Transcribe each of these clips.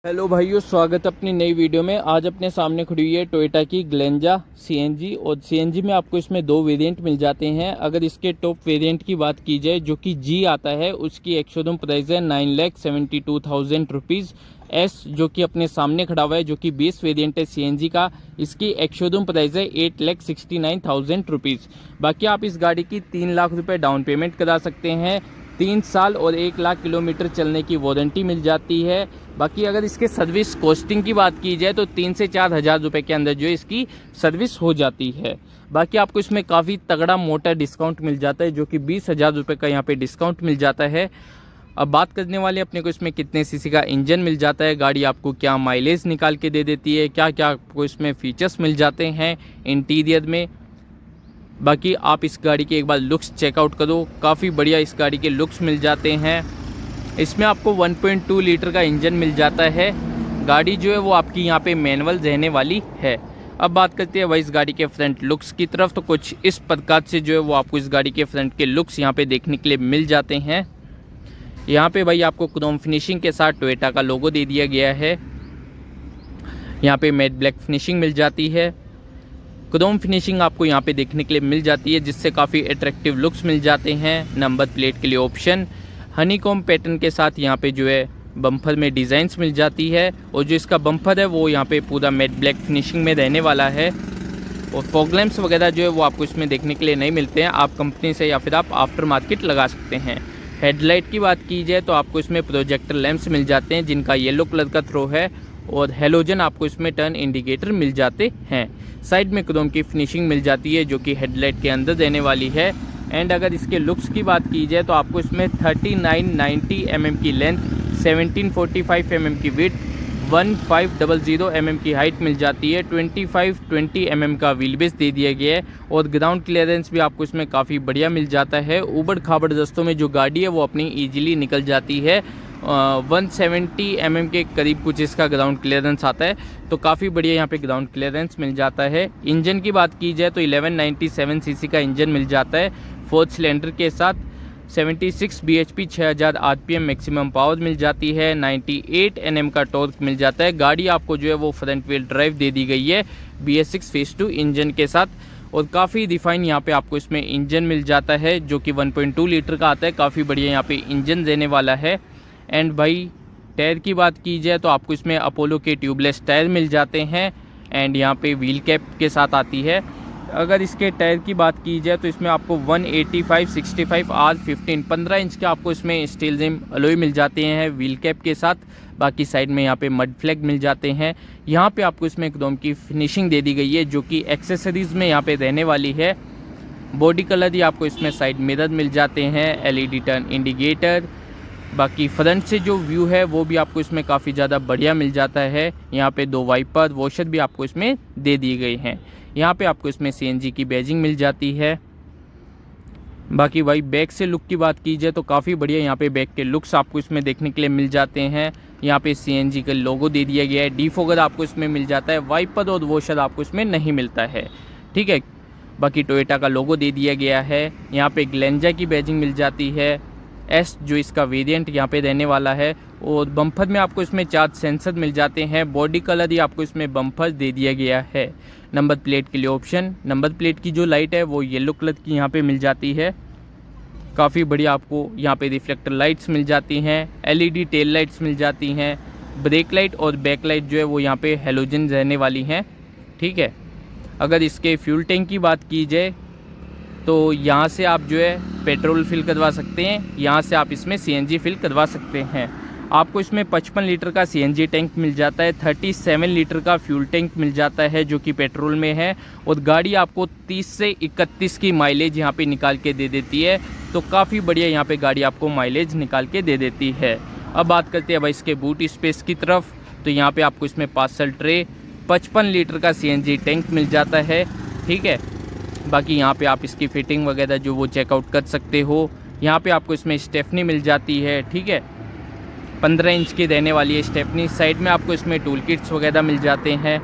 Hello भाइयों, स्वागत है अपनी नई वीडियो में। आज अपने सामने खड़ी हुई है टोयोटा की ग्लेंजा सीएनजी। और सीएनजी में आपको इसमें दो वेरिएंट मिल जाते हैं। अगर इसके टॉप वेरिएंट की बात की जाए जो कि जी आता है, उसकी एक शोरूम प्राइस है 9,72,000 रुपीज़। एस जो कि अपने सामने खड़ा हुआ है, जो कि 20 वेरिएंट है सीएनजी का, इसकी एक शोरूम प्राइस है 8,69,000 रुपीज़। बाकी आप इस गाड़ी की 3 लाख रुपये डाउन पेमेंट करा सकते हैं। 3 साल और 1 लाख किलोमीटर चलने की वारंटी मिल जाती है। बाकी अगर इसके सर्विस कॉस्टिंग की बात की जाए तो 3 से 4 हज़ार रुपये के अंदर जो है इसकी सर्विस हो जाती है। बाकी आपको इसमें काफ़ी तगड़ा मोटा डिस्काउंट मिल जाता है, जो कि 20,000 रुपये का यहाँ पे डिस्काउंट मिल जाता है। अब बात करने वाले अपने को इसमें कितने सीसी का इंजन मिल जाता है, गाड़ी आपको क्या माइलेज निकाल के दे देती है, क्या क्या आपको इसमें फीचर्स मिल जाते हैं इंटीरियर में। बाकी आप इस गाड़ी के एक बार लुक्स चेकआउट करो, काफ़ी बढ़िया इस गाड़ी के लुक्स मिल जाते हैं। इसमें आपको 1.2 लीटर का इंजन मिल जाता है। गाड़ी जो है वो आपकी यहाँ पे मैनुअल रहने वाली है। अब बात करते हैं भाई इस गाड़ी के फ्रंट लुक्स की तरफ, तो कुछ इस प्रकार से जो है वो आपको इस गाड़ी के फ्रंट के लुक्स यहाँ पे देखने के लिए मिल जाते हैं। यहाँ पे भाई आपको क्रोम फिनिशिंग के साथ टोयोटा का लोगो दे दिया गया है। यहाँ पे मैट ब्लैक फिनिशिंग मिल जाती है। क्रोम फिनिशिंग आपको यहाँ पे देखने के लिए मिल जाती है, जिससे काफ़ी अट्रैक्टिव लुक्स मिल जाते हैं। नंबर प्लेट के लिए ऑप्शन हनीकॉम पैटर्न के साथ यहाँ पे जो है बम्पर में डिज़ाइंस मिल जाती है। और जो इसका बम्पर है वो यहाँ पे पूरा मैट ब्लैक फिनिशिंग में रहने वाला है। और फॉग लैंप्स वगैरह जो है वो आपको इसमें देखने के लिए नहीं मिलते हैं, आप कंपनी से या फिर आप आफ्टर मार्केट लगा सकते हैं। हेडलाइट की बात की जाए तो आपको इसमें प्रोजेक्टर लैंप्स मिल जाते हैं, जिनका येलो कलर का थ्रो है। और हेलोजन आपको इसमें टर्न इंडिकेटर मिल जाते हैं। साइड में क्रोम की फिनिशिंग मिल जाती है, जो कि हेडलाइट के अंदर देने वाली है। एंड अगर इसके लुक्स की बात की जाए तो आपको इसमें 3990 mm की लेंथ, 1745 mm की विड्थ, 1500 mm की हाइट मिल जाती है। 2520 mm का व्हील बेस दे दिया गया है। और ग्राउंड क्लियरेंस भी आपको इसमें काफ़ी बढ़िया मिल जाता है। ऊबड़ खाबड़ रास्तों में जो गाड़ी है वो अपनी ईजिली निकल जाती है। 170 mm के करीब कुछ इसका ग्राउंड क्लियरेंस आता है, तो काफ़ी बढ़िया यहाँ पे ग्राउंड क्लियरेंस मिल जाता है। इंजन की बात की जाए तो 1197 सीसी का इंजन मिल जाता है 4 सिलेंडर के साथ। 76 bhp 6000 rpm मैक्सिमम पावर मिल जाती है। 98 Nm का टॉर्क मिल जाता है। गाड़ी आपको जो है वो फ्रंट व्हील ड्राइव दे दी गई है BS6 फेज 2 इंजन के साथ। और काफ़ी रिफाइन यहाँ पे आपको इसमें इंजन मिल जाता है, जो कि 1.2 लीटर का आता है। काफ़ी बढ़िया यहाँ पे इंजन देने वाला है। एंड भाई टायर की बात की जाए तो आपको इसमें अपोलो के ट्यूबलेस टायर मिल जाते हैं। एंड यहाँ पे व्हील कैप के साथ आती है। अगर इसके टायर की बात की जाए तो इसमें आपको 185/65 R15 15 इंच के आपको इसमें स्टील रिम अलॉय मिल जाते हैं व्हील कैप के साथ। बाकी साइड में यहाँ पे मड फ्लैग मिल जाते हैं। यहाँ पे आपको इसमें क्रोम की फिनिशिंग दे दी गई है, जो कि एक्सेसरीज़ में यहाँ पे रहने वाली है। बॉडी कलर ही आपको इसमें साइड मिरर मिल जाते हैं, LED टर्न इंडिकेटर। बाकी फ्रंट से जो व्यू है वो भी आपको इसमें काफ़ी ज़्यादा बढ़िया मिल जाता है। यहाँ पे 2 वाइपर वॉशर भी आपको इसमें दे दिए गए हैं। यहाँ पे आपको इसमें CNG की बैजिंग मिल जाती है। बाकी भाई बैक से लुक की बात की जाए तो काफ़ी बढ़िया यहाँ पे बैक के लुक्स आपको इसमें देखने के लिए मिल जाते हैं। यहाँ पे CNG का लोगो दे दिया गया है। डिफॉगर आपको इसमें मिल जाता है। वाइपर और वॉशर आपको इसमें नहीं मिलता है, ठीक है। बाकी टोयोटा का लोगो दे दिया गया है। यहाँ पे ग्लेंजा की बैजिंग मिल जाती है। एस जो इसका वेरिएंट यहाँ पे रहने वाला है। और बम्पर में आपको इसमें 4 सेंसर मिल जाते हैं। बॉडी कलर ही आपको इसमें बम्पर दे दिया गया है। नंबर प्लेट के लिए ऑप्शन, नंबर प्लेट की जो लाइट है वो येलो कलर की यहाँ पे मिल जाती है। काफ़ी बढ़िया आपको यहाँ पे रिफ्लेक्टर लाइट्स मिल जाती हैं। LED टेल लाइट्स मिल जाती हैं। ब्रेक लाइट और बैक लाइट जो है वो यहाँ पे हेलोजन रहने वाली हैं, ठीक है। अगर इसके फ्यूल टैंक की बात की जाए तो यहाँ से आप जो है पेट्रोल फिल करवा सकते हैं, यहाँ से आप इसमें CNG फिल करवा सकते हैं। आपको इसमें 55 लीटर का CNG टैंक मिल जाता है। 37 लीटर का फ्यूल टैंक मिल जाता है, जो कि पेट्रोल में है। और गाड़ी आपको 30 से 31 की माइलेज यहाँ पे निकाल के दे देती है, तो काफ़ी बढ़िया यहाँ पे गाड़ी आपको माइलेज निकाल के दे देती है। अब बात करते हैं भाई इसके बूट स्पेस की तरफ, तो यहाँ पर आपको इसमें पार्सल ट्रे, 55 लीटर का CNG टैंक मिल जाता है, ठीक है। बाकी यहाँ पे आप इसकी फिटिंग वगैरह जो वो चेकआउट कर सकते हो। यहाँ पे आपको इसमें स्टेफनी मिल जाती है, ठीक है। 15 इंच की रहने वाली है स्टेफनी। साइड में आपको इसमें टूल किट्स वगैरह मिल जाते हैं,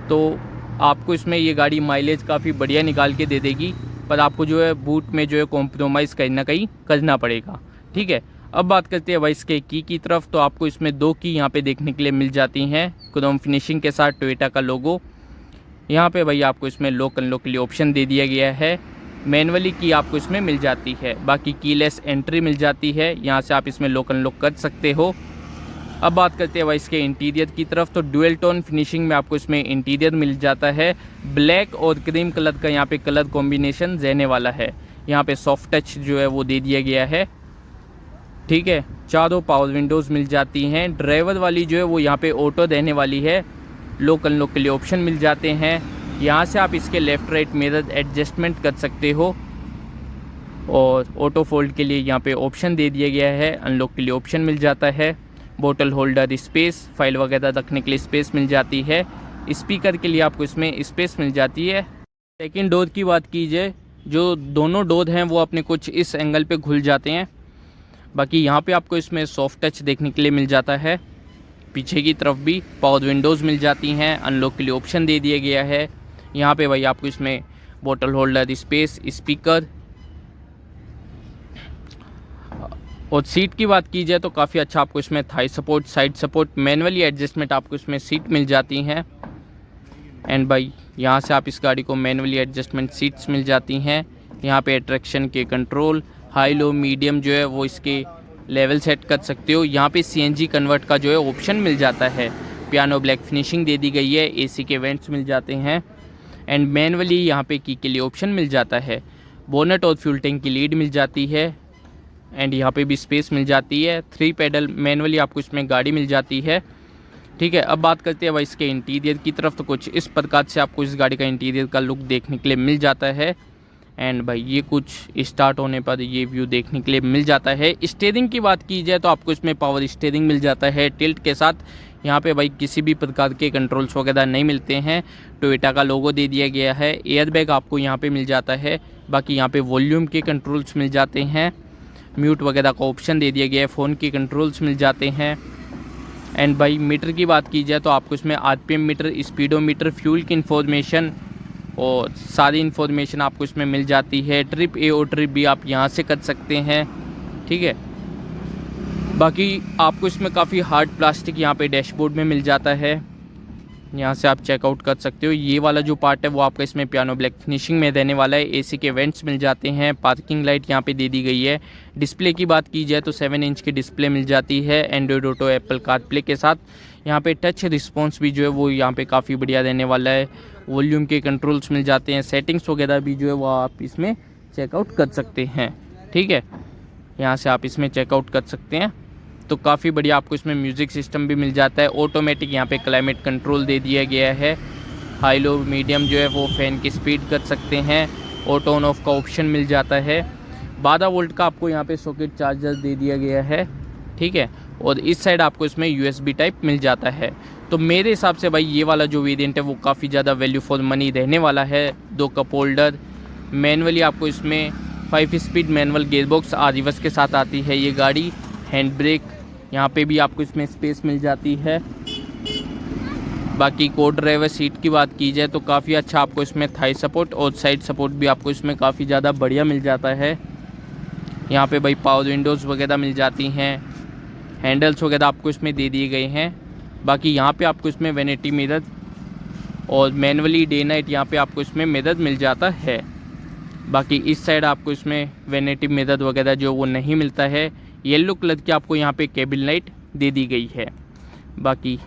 तो आपको इसमें ये गाड़ी माइलेज काफ़ी बढ़िया निकाल के दे देगी। पर आपको जो है बूट में जो है कॉम्प्रोमाइज़ कहीं ना कहीं करना पड़ेगा, ठीक है। अब बात करते हैं भाई इसके की तरफ, तो आपको इसमें 2 की यहाँ पे देखने के लिए मिल जाती हैं क्रोम फिनिशिंग के साथ टोयोटा का लोगो। यहाँ पे भाई आपको इसमें लॉक अनलॉक के लिए ऑप्शन दे दिया गया है। मैनुअली की आपको इसमें मिल जाती है, बाकी कीलेस एंट्री मिल जाती है, यहाँ से आप इसमें लॉक अनलॉक कर सकते हो। अब बात करते हैं भाई इसके इंटीरियर की तरफ, तो डुअल टोन फिनिशिंग में आपको इसमें इंटीरियर मिल जाता है। ब्लैक और क्रीम कलर का यहाँ पे कलर कॉम्बिनेशन रहने वाला है। यहाँ पे सॉफ्ट टच जो है वो दे दिया गया है, ठीक है। चारों पावर विंडोज़ मिल जाती हैं। ड्राइवर वाली जो है वो यहाँ पे ऑटो रहने वाली है। लॉक अनलॉक के लिए ऑप्शन मिल जाते हैं। यहाँ से आप इसके लेफ़्ट राइट मिरर एडजस्टमेंट कर सकते हो, और ऑटो फोल्ड के लिए यहाँ पे ऑप्शन दे दिया गया है। अनलॉक के लिए ऑप्शन मिल जाता है। बोतल होल्डर स्पेस, फाइल वगैरह रखने के लिए स्पेस मिल जाती है। स्पीकर के लिए आपको इसमें स्पेस मिल जाती है। सेकंड डोर की बात की जाए, जो दोनों डोर हैं वो अपने कुछ इस एंगल पे खुल जाते हैं। बाकी यहाँ पे आपको इसमें सॉफ्ट टच देखने के लिए मिल जाता है। पीछे की तरफ भी पावर विंडोज़ मिल जाती हैं। अनलॉक के लिए ऑप्शन दे दिया गया है। यहाँ पे भाई आपको इसमें बोतल होल्डर स्पेस, स्पीकर, और सीट की बात की जाए तो काफ़ी अच्छा आपको इसमें Thai support, side support, manually adjustment आपको इसमें सीट मिल जाती हैं। एंड भाई यहाँ से आप इस गाड़ी को मैनुअली एडजस्टमेंट सीट्स मिल जाती हैं। यहाँ पे ट्रैक्शन के कंट्रोल, हाई लो मीडियम जो है वो इसके लेवल सेट कर सकते हो। यहाँ पे सीएनजी कन्वर्ट का जो है ऑप्शन मिल जाता है। पियानो ब्लैक फिनिशिंग दे दी गई है। एसी के वेंट्स मिल जाते हैं। एंड मैनुअली यहाँ पे की के लिए ऑप्शन मिल जाता है। बोनट और फ्यूल टैंक की लीड मिल जाती है। एंड यहाँ पे भी स्पेस मिल जाती है। 3 पैडल मैनुअली आपको इसमें गाड़ी मिल जाती है, ठीक है। अब बात करते हैं भाई इसके इंटीरियर की तरफ, तो कुछ इस प्रकार से आपको इस गाड़ी का इंटीरियर का लुक देखने के लिए मिल जाता है। एंड भाई ये कुछ स्टार्ट होने पर ये व्यू देखने के लिए मिल जाता है। स्टीयरिंग की बात की जाए तो आपको इसमें पावर स्टीयरिंग मिल जाता है टिल्ट के साथ। यहाँ पे भाई किसी भी प्रकार के कंट्रोल्स वगैरह नहीं मिलते हैं। टोयोटा का लोगो दे दिया गया है। एयरबैग आपको यहाँ पे मिल जाता है। बाकी यहाँ पे वॉल्यूम के कंट्रोल्स मिल जाते हैं। म्यूट वगैरह का ऑप्शन दे दिया गया है। फ़ोन के कंट्रोल्स मिल जाते हैं। एंड भाई मीटर की बात की जाए तो आपको इसमें आरपीएम मीटर, स्पीडोमीटर, फ्यूल की इन्फॉर्मेशन और सारी इन्फॉर्मेशन आपको इसमें मिल जाती है। ट्रिप ए और ट्रिप बी आप यहाँ से कर सकते हैं, ठीक है। बाकी आपको इसमें काफ़ी हार्ड प्लास्टिक यहाँ पे डैशबोर्ड में मिल जाता है। यहाँ से आप चेकआउट कर सकते हो। ये वाला जो पार्ट है वो आपका इसमें पियानो ब्लैक फिनिशिंग में रहने वाला है। एसी के वेंट्स मिल जाते हैं। पार्किंग लाइट यहाँ पे दे दी गई है। डिस्प्ले की बात की जाए तो 7 इंच की डिस्प्ले मिल जाती है एंड्रॉयड ऑटो, एप्पल कारप्ले के साथ। यहाँ पे टच रिस्पॉन्स भी जो है वो यहाँ पे काफ़ी बढ़िया रहने वाला है। वॉल्यूम के कंट्रोल्स मिल जाते हैं। सेटिंग्स वगैरह भी जो है वो आप इसमें चेकआउट कर सकते हैं, ठीक है। यहाँ से आप इसमें चेकआउट कर सकते हैं। तो काफ़ी बढ़िया आपको इसमें म्यूज़िक सिस्टम भी मिल जाता है। ऑटोमेटिक यहाँ पे क्लाइमेट कंट्रोल दे दिया गया है। हाई लो मीडियम जो है वो फ़ैन की स्पीड कर सकते हैं। ऑटो ऑन ऑफ का ऑप्शन मिल जाता है। 12 वोल्ट का आपको यहाँ पे सॉकेट चार्जर दे दिया गया है, ठीक है। और इस साइड आपको इसमें USB टाइप मिल जाता है। तो मेरे हिसाब से भाई ये वाला जो वेरिएंट है वो काफ़ी ज़्यादा वैल्यू फॉर मनी रहने वाला है। 2 कप होल्डर, मैनुअली आपको इसमें 5 स्पीड मैनुअल गेयरबॉक्स रिवर्स के साथ आती है ये गाड़ी। हैंड ब्रेक यहाँ पे भी आपको इसमें स्पेस मिल जाती है। बाकी को ड्राइवर सीट की बात की जाए तो काफ़ी अच्छा आपको इसमें थाई सपोर्ट और साइड सपोर्ट भी आपको इसमें काफ़ी ज़्यादा बढ़िया मिल जाता है। यहाँ पे भाई पावर विंडोज़ वगैरह मिल जाती हैं। हैंडल्स वगैरह आपको इसमें दे दिए गए हैं। बाकी यहाँ पे आपको इसमें वैनिटी मिरर और मैनुअली डे नाइट यहाँ पे आपको इसमें मिरर मिल जाता है। बाकी इस साइड आपको इसमें वैनिटी मिरर वगैरह जो वो नहीं मिलता है। येलो कलर की आपको यहाँ पे केबिन लाइट दे दी गई है। बाकी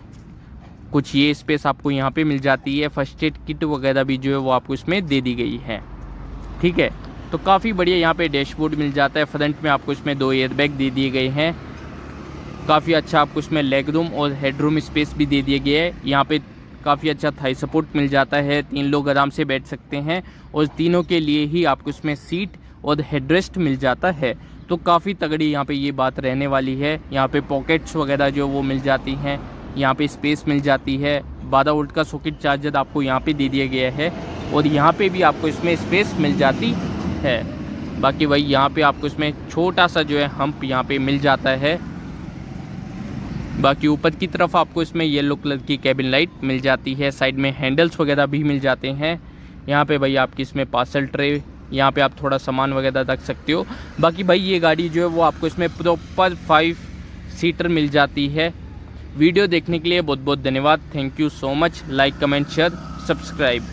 कुछ ये स्पेस आपको यहाँ पे मिल जाती है। फर्स्ट एड किट वगैरह भी जो है वो आपको इसमें दे दी गई है, ठीक है। तो काफ़ी बढ़िया यहाँ पे डैशबोर्ड मिल जाता है। फ्रंट में आपको इसमें 2 एयरबैग दे दिए गए हैं। काफ़ी अच्छा आपको इसमें लेग रूम और हेड रूम स्पेस भी दे दिया गया है। यहाँ पे काफ़ी अच्छा थाई सपोर्ट मिल जाता है। 3 लोग आराम से बैठ सकते हैं और तीनों के लिए ही आपको इसमें सीट और हेडरेस्ट मिल जाता है। तो काफ़ी तगड़ी यहाँ पे ये बात रहने वाली है। यहाँ पे पॉकेट्स वगैरह जो वो मिल जाती हैं। यहाँ पे स्पेस मिल जाती है। 12 वोल्ट का सॉकेट चार्जर आपको यहाँ पे दे दिया गया है और यहाँ पे भी आपको इसमें स्पेस मिल जाती है। बाकी वही यहाँ पे आपको इसमें छोटा सा जो है हम्प यहाँ पे मिल जाता है। बाकी ऊपर की तरफ आपको इसमें येलो कलर की केबिन लाइट मिल जाती है। साइड में हैंडल्स वगैरह भी मिल जाते हैं। यहाँ पे भाई आपकी इसमें पार्सल ट्रे यहाँ पे आप थोड़ा सामान वगैरह रख सकते हो। बाकी भाई ये गाड़ी जो है वो आपको इसमें प्रॉपर 5 सीटर मिल जाती है। वीडियो देखने के लिए बहुत बहुत धन्यवाद। Thank you so much. Like comment share subscribe.